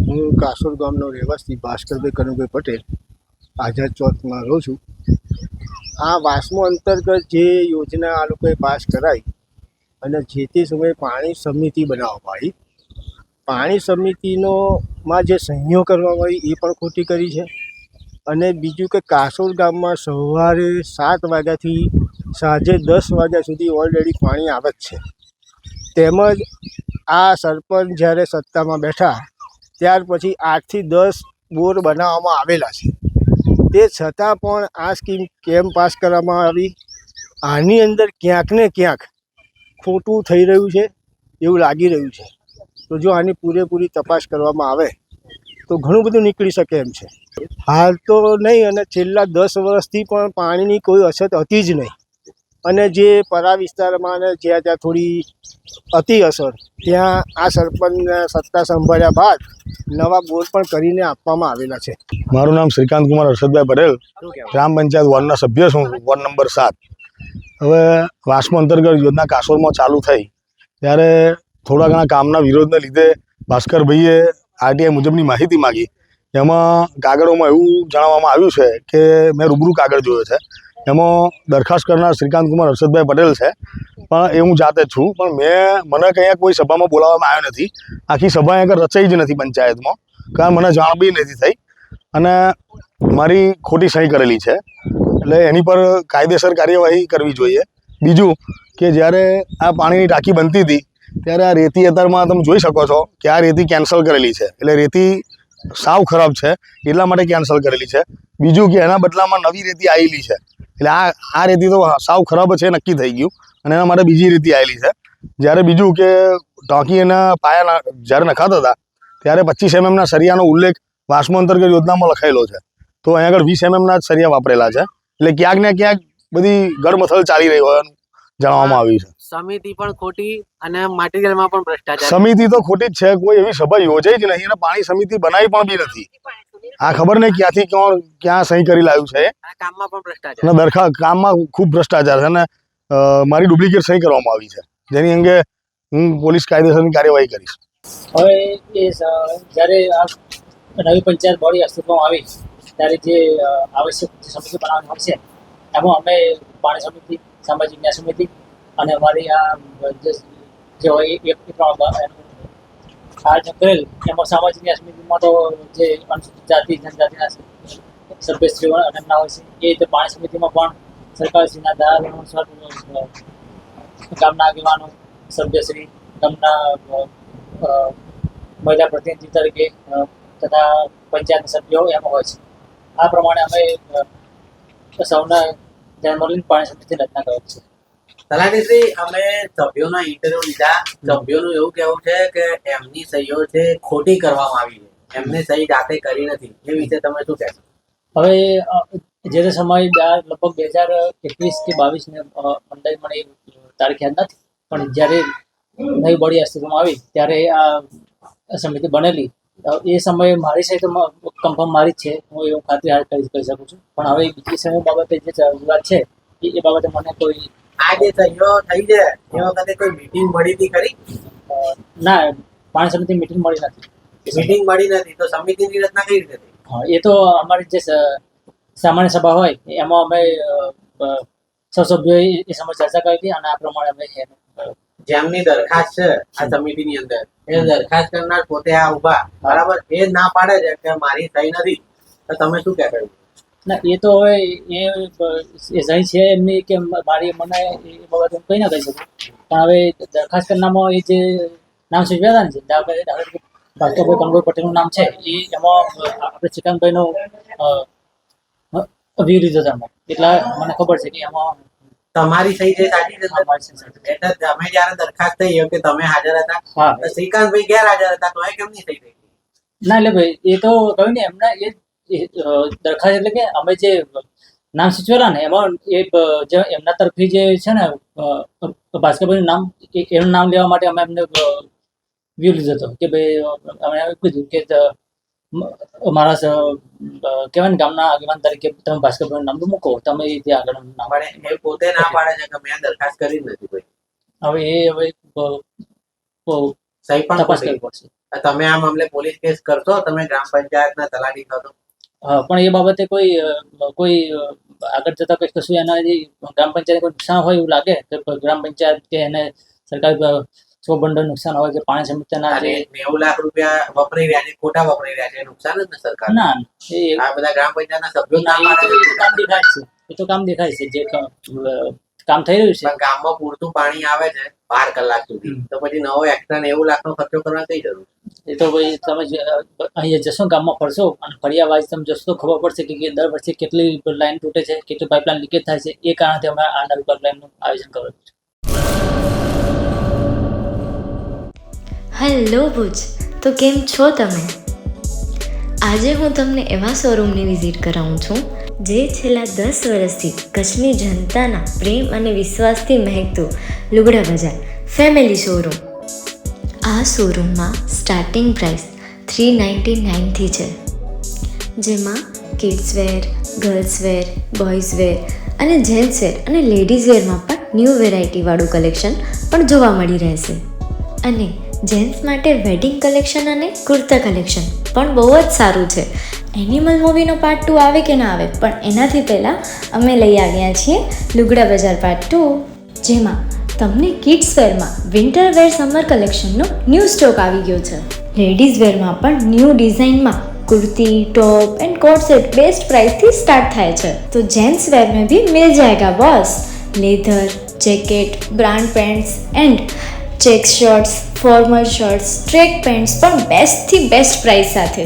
હું કાસોડ ગામનો રહેવાસી ભાસ્કરભાઈ કનુભાઈ પટેલ આઝાદ ચોકમાં રહું છું. આ વાસ્મો અંતર્ગત જે યોજના આ લોકોએ પાસ કરાવી અને જે તે સમયે પાણી સમિતિ બનાવવામાં આવી, પાણી સમિતિનો માં જે સહીઓ કરવામાં આવી એ પણ ખોટી કરી છે. અને બીજું કે કાસોડ ગામમાં સવારે 7 વાગ્યાથી સાંજે 10 વાગ્યા સુધી ઓલરેડી પાણી આવે જ છે. તેમજ આ સરપંચ જ્યારે સત્તામાં બેઠા ત્યાર પછી 8 થી 10 બોર બનાવવામાં આવેલા છે. તે છતાં પણ આ સ્કીમ કેમ પાસ કરવામાં આવી, આની અંદર ક્યાંક ને ક્યાંક ખોટું થઈ રહ્યું છે એવું લાગી રહ્યું છે. તો જો આની પૂરેપૂરી તપાસ કરવામાં આવે તો ઘણું બધું નીકળી શકે એમ છે. હાલ તો નહીં, અને છેલ્લા 10 વર્ષથી પણ પાણીની કોઈ અછત હતી જ નહીં. અને જે પરા વિસ્તારમાં અને જ્યાં જ્યાં થોડી અતિ અસર, ત્યાં આ સરપંચને સત્તા સંભાળ્યા બાદ નવા બોર પણ કરીને આપવામાં આવેલા છે. મારું નામ શ્રીકાંત કુમાર હર્ષદભાઈ પટેલ, ગ્રામ પંચાયત વોર્ડના સભ્ય છું, વોર્ડ નંબર 7. હવે વાસ્મો અંતર્ગત યોજના કાસોડમાં ચાલુ થઈ ત્યારે થોડા ઘણા કામના વિરોધને લીધે ભાસ્કરભાઈએ આરટીઆઈ મુજબની માહિતી માગી. એમાં કાગળોમાં એવું જણાવવામાં આવ્યું છે કે મેં રૂબરૂ કાગળ જોયો છે, એમાં દરખાસ્ત કરનાર શ્રીકાંત કુમાર હર્ષદભાઈ પટેલ છે, પણ એ હું જાતે જ છું. પણ મને કંઈ કોઈ સભામાં બોલાવવામાં આવ્યો નથી. આખી સભા અહીંયા રચાઈ જ નથી પંચાયતમાં, કારણ મને જાણ બી નથી થઈ અને મારી ખોટી સહી કરેલી છે. એટલે એની પર કાયદેસર કાર્યવાહી કરવી જોઈએ. બીજું કે જ્યારે આ પાણીની ટાંકી બનતી હતી ત્યારે આ રેતી અત્યારમાં તમે જોઈ શકો છો કે આ રેતી કેન્સલ કરેલી છે. એટલે રેતી સાવ ખરાબ છે, એટલા માટે કેન્સલ કરેલી છે. બીજું કે એના બદલામાં નવી રેતી આવેલી છે. એટલે આ રેતી તો સાવ ખરાબ છે, નક્કી થઈ ગયું, અને એના માટે બીજી રેતી આવેલી છે. જ્યારે બીજું કે ટાંકી એના પાયા જ્યારે નખાતા હતા ત્યારે 25 mm સરિયાનો ઉલ્લેખ વાસ્મો અંતર્ગત યોજનામાં લખાયેલો છે, તો અહીંયા આગળ 20 mm જ સરિયા વાપરેલા છે. એટલે ક્યાંક ને ક્યાંક બધી ગડમથલ ચાલી રહી હોય જણાવવામાં આવ્યું છે. સમિતિ પણ ખોટી અને મટીરિયલમાં પણ ભ્રષ્ટાચાર. સમિતિ તો ખોટી જ છે, કોઈ એવી સભા યોજાઈ જ નહીં અને પાણી સમિતિ બનાવી પણ બી નથી. આ ખબર નહીં ક્યાંથી ક્યાં સહી કરી લાવ્યું છે. કામમાં પણ ભ્રષ્ટાચાર અને કામમાં ખૂબ ભ્રષ્ટાચાર છે અને મારી ડુપ્લિકેટ સહી કરવામાં આવી છે, જેની અંગે હું પોલીસ કાયદેસરની કાર્યવાહી કરીશ. હવે એ જ્યારે આ નવી પંચાયત બોડી અસ્તિત્વમાં આવી ત્યારે જે આવશ્યક સમિતિ બનાવવાની હોય છે એમાં અમે પાણી સમિતિ, સામાજિક ન્યાય સમિતિ અને અમારી આ જે હોય એ આયોજન કરેલ. એમાં સામાજિક ન્યાય સમિતિમાં તો જે અનુસૂચિત જાતિ જનજાતિના સભ્યશ્રીઓ અને એમના હોય છે, એ રીતે પાણી સમિતિમાં પણ સરકારશ્રીના ધારા અનુસાર ગામના આગેવાનો, સભ્યશ્રી, ગામના મહિલા પ્રતિનિધિ તરીકે તથા પંચાયતના સભ્યો એમાં હોય છે. આ પ્રમાણે અમે સૌના ધ્યાનમાં લઈને પાણી સમિતિની રચના કરેલ છે. તલાટીશ્રી, અમે સભ્યોના ઇન્ટરવ્યુ લીધા. સભ્યોનું એવું કહેવું છે કે એમની સહીઓ છે ખોટી કરવામાં આવી છે, એમને સહી જાતે કરી નથી. એ વિશે તમે શું કહેશો? હવે જે તે સમય લગભગ 2021 કે 22 મને તારીખ યાદ નથી, પણ જ્યારે નવી બોડી અસ્તિત્વમાં આવી ત્યારે આ સમિતિ બનેલી એ સમયે મારી સહિત કન્ફર્મ મારી જ છે, હું એવું ખાતરી કરી શકું છું. પણ હવે બીજી સમય બાબતે જે વાત છે એ બાબતે મને કોઈ આ જે સહીઓ થઈ છે એ વખતે કોઈ મીટિંગ મળી હતી ખરી? ના, પાણી સમિતિ મીટિંગ મળી નથી. મીટિંગ મળી નથી તો સમિતિની રચના કઈ રીતે થઈ? એ તો અમારી જે સામાન્ય સભા હોય એમાં અમે સૌ સભ્યોએ એ સમય ચર્ચા કરી હતી અને આ પ્રમાણે અમે જેમની દરખાસ્ત છે આ સમિતિની અંદર, એ દરખાસ્ત કરનાર પોતે આ ઉભા બરાબર એ ના પાડે છે કે મારી સહી નથી, તો તમે શું કહેશો? ના, એ તો હવે એ સહી છે એમની કે મારી, મને એ બાબતે હું કંઈ ના કહી શકું. પણ હવે દરખાસ્ત કરનારમાં એ જે નામ સૂચવ્યા હતા ને, દાખલા તરીકે ભાસ્કરભાઈ કનુભાઈ પટેલનું નામ છે, એ એમાં આપણે શ્રીકાંતભાઈનું વિરુદ્ધ હતા. એટલે મને ખબર છે કે એમાં તમારી સહી જે સાચી છે. એટલે તમે જયારે દરખાસ્ત થઈ કે તમે હાજર હતા, હા, શ્રીકાંતભાઈ ગેરહાજર હતા, તો એ કેમની સહી થઈ? ના, એટલે ભાઈ એ તો કહ્યું ને એમના એ દરખાસ્ત એટલે કે અમે જે નામ સૂચવેલા ને એમાં એ જે એમના તરફથી જે છે ને ભાસ્કરભાઈનું નામ, એનું નામ લેવા માટે અમે એમને વ્યૂ લીધો હતો કે ભાઈ અમે કીધું કે મારા કહેવાય ને ગામના આગેવાન તરીકે તમે ભાસ્કરભાઈનું નામ તો મૂકો, તમે તે આગળ નામ. એ પોતે ના પાડે છે કે મેં દરખાસ્ત કરી નથી ભાઈ. હવે એ સહી પણ તપાસ કરવી પડશે. તમે આ મામલે પોલીસ કેસ કરશો? તમે ગ્રામ પંચાયતના તલાટી છો તો? પણ એ બાબતે કોઈ આગળ જતા કંઈક કશું એના જે ગ્રામ પંચાયત કોઈ નુકસાન હોય એવું લાગે કે ગ્રામ પંચાયત કે એને સરકારી ચોબંડર નુકસાન હોય કે પાણી સમસ્યાના અને 90 લાખ રૂપિયા વપરાઈ રહ્યા છે, ખોટા વપરાઈ રહ્યા છે, નુકસાન જ ને સરકાર. ના એ આ બધા ગ્રામ પંચાયતના સભ્યો ના એ તો કામ દેખાય છે, એ તો કામ દેખાય છે જે કામ થઈ રહ્યું છે. પણ ગામમાં પૂરતું પાણી આવે છે 12 કલાક સુધી, તો પછી નવો એક્સ્ટ્રા 90 લાખનો ખર્ચો કરવા કઈ જરૂર? એ તો ભાઈ તમે અહીંયા જશો ગામમાં ફરશો અને ફર્યા વાઇઝ તમે જશો તો ખબર પડશે કે દર વર્ષે કેટલી લાઈન તૂટે છે, કેટલી પાઇપલાઇન લીકેજ થાય છે. એ કારણથી અમે આ નવી પાઇપલાઇનનું આયોજન કર્યું છે. હેલો ભુજ, તો કેમ છો તમે? આજે હું તમને એવા શોરૂમની વિઝિટ કરાવું છું જે છેલ્લા 10 વર્ષથી કચ્છની જનતાના પ્રેમ અને વિશ્વાસથી મહેકતું લુગડા બજાર ફેમિલી શોરૂમ. આ શોરૂમમાં સ્ટાર્ટિંગ પ્રાઇસ 399થી છે, જેમાં kids wear, girls wear, boys wear અને જેન્ટ્સ વેર અને લેડીઝ વેરમાં પણ ન્યૂ વેરાયટીવાળું કલેક્શન પણ જોવા મળી રહેશે. અને જેન્ટ્સ માટે વેડિંગ કલેક્શન અને કુર્તા કલેક્શન પણ બહુ જ સારું છે. એનિમલ મૂવીનો પાર્ટ 2 આવે કે ના આવે, પણ એનાથી પહેલાં અમે લઈ આવ્યા છીએ લુગડા બજાર પાર્ટ 2, જેમાં તમને કિડ્સ વેરમાં વિન્ટર વેર સમર કલેક્શનનો ન્યૂ સ્ટોક આવી ગયો છે. લેડીઝ વેરમાં પણ ન્યૂ ડિઝાઇનમાં kurti, top and coat set best price थी स्टार्ट थाय छे. तो जेंट्स वेर में भी मिल जाएगा boss. Leather, jacket, brand pants and check shirts, formal shirts, track pants પણ બેસ્ટ થી બેસ્ટ પ્રાઇસ સાથે.